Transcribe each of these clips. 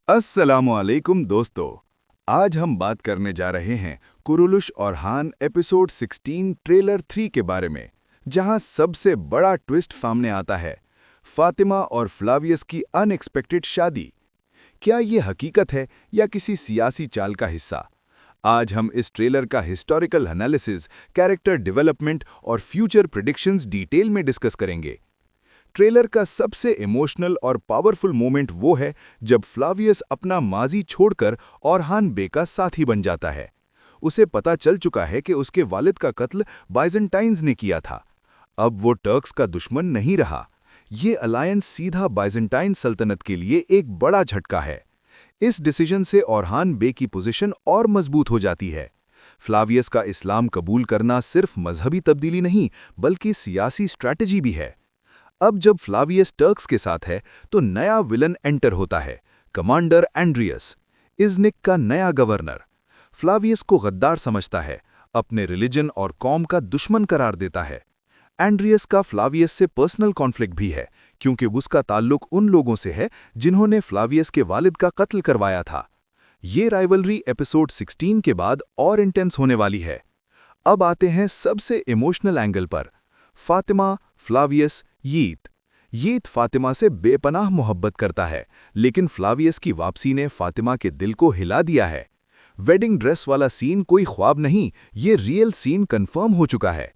अस्सलामुअलैकुम दोस्तों। आज हम बात करने जा रहे हैं कुरुलुश और हान एपिसोड 16 ट्रेलर 3 के बारे में, जहां सबसे बड़ा ट्विस्ट सामने आता है, फातिमा और फ्लावियस की अनएक्सपेक्टेड शादी। क्या ये हकीकत है या किसी सियासी चाल का हिस्सा? आज हम इस ट्रेलर का हिस्टोरिकल एनालिसिस, कैरेक्टर डेवलपमेंट और फ्यूचर प्रेडिक्शंस डिटेल में डिस्कस करेंगे। ट्रेलर का सबसे इमोशनल और पावरफुल मोमेंट वो है जब फ्लावियस अपना माजी छोड़कर ओरहान बे का साथी बन जाता है। उसे पता चल चुका है कि उसके वालिद का कत्ल बाइजेंटाइन्स ने किया था। अब वो टर्क्स का दुश्मन नहीं रहा। ये अलायंस सीधा बाइजेंटाइन सल्तनत के लिए एक बड़ा झटका है। इस डिसीजन से ओरहान बे की पोजीशन और मजबूत हो जाती है। फ्लावियस का इस्लाम कबूल करना सिर्फ मजहबी तब्दीली नहीं, बल्कि सियासी स्ट्रैटेजी भी है। अब जब फ्लावियस टर्क्स के साथ है तो नया विलन एंटर होता है, कमांडर एंड्रियस, इज़निक का नया गवर्नर। फ्लावियस को गद्दार समझता है, अपने रिलीजन और कौम का दुश्मन करार देता है। एंड्रियस का फ्लावियस से पर्सनल कॉन्फ्लिक्ट भी है, क्योंकि उसका ताल्लुक उन लोगों से है जिन्होंने फ्लावियस के वालिद का कत्ल करवाया था। ये राइवलरी एपिसोड 16 के बाद और इंटेंस होने वाली है। अब आते हैं सबसे इमोशनल एंगल पर। फातिमा, फ्लावियस, यीत फातिमा से बेपनाह मोहब्बत करता है, लेकिन फ्लावियस की वापसी ने फातिमा के दिल को हिला दिया है। वेडिंग ड्रेस वाला सीन कोई ख्वाब नहीं, ये रियल सीन कंफर्म हो चुका है।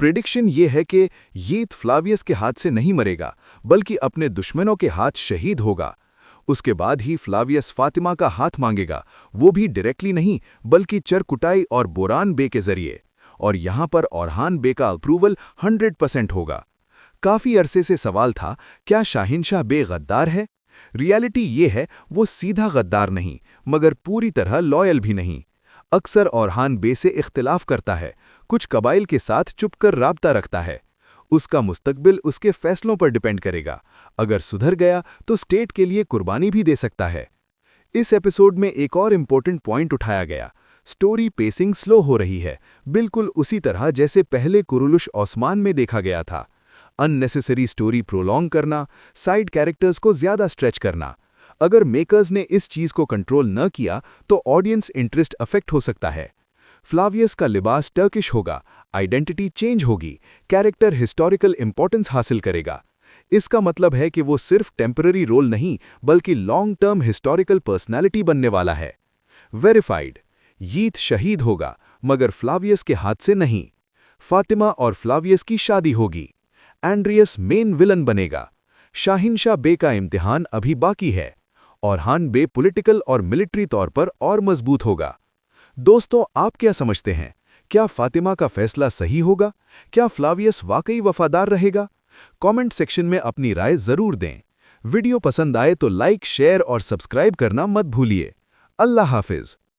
प्रेडिक्शन ये है कि यीत फ्लावियस के हाथ से नहीं मरेगा, बल्कि अपने दुश्मनों के हाथ शहीद होगा। उसके बाद ही फ्लावियस फातिमा का हाथ मांगेगा, वो भी डायरेक्टली नहीं, बल्कि चरकुटाई और बोरान बे के जरिए। और यहां पर ओरहान बे का अप्रूवल 100% होगा। काफी अरसे से सवाल था, क्या शाहिनशाह बे गद्दार है? रियलिटी ये है, वो सीधा गद्दार नहीं, मगर पूरी तरह लॉयल भी नहीं। अक्सर ओरहान बे से इख्तिलाफ करता है, कुछ कबाइल के साथ चुपकर राब्ता रखता है। उसका मुस्तकबिल उसके फैसलों पर डिपेंड करेगा। अगर सुधर गया तो स्टेट के लिए कुर्बानी भी दे सकता है। इस एपिसोड में एक और इम्पोर्टेंट पॉइंट उठाया गया, स्टोरी पेसिंग स्लो हो रही है, बिल्कुल उसी तरह जैसे पहले कुरुलुश ओस्मान में देखा गया था। अननेसेसरी स्टोरी प्रोलॉन्ग करना, साइड कैरेक्टर्स को ज्यादा स्ट्रेच करना। अगर मेकर्स ने इस चीज को कंट्रोल न किया तो ऑडियंस इंटरेस्ट अफेक्ट हो सकता है। फ्लावियस का लिबास टर्किश होगा, आइडेंटिटी चेंज होगी, कैरेक्टर हिस्टोरिकल इंपॉर्टेंस हासिल करेगा। इसका मतलब है कि वो सिर्फ टेम्पररी रोल नहीं, बल्कि लॉन्ग टर्म हिस्टोरिकल पर्सनैलिटी बनने वाला है। वेरीफाइड, यीत शहीद होगा, मगर फ्लावियस के हाथ से नहीं। फातिमा और फ्लावियस की शादी होगी। एंड्रियस मेन विलन बनेगा। शाहिनशाह बे का इम्तिहान अभी बाकी है। ओरहान बे पॉलिटिकल और मिलिट्री तौर पर और मजबूत होगा। दोस्तों, आप क्या समझते हैं? क्या फातिमा का फैसला सही होगा? क्या फ्लावियस वाकई वफादार रहेगा? कमेंट सेक्शन में अपनी राय जरूर दें। वीडियो पसंद आए तो लाइक, शेयर और सब्सक्राइब करना मत भूलिए। अल्लाह हाफिज।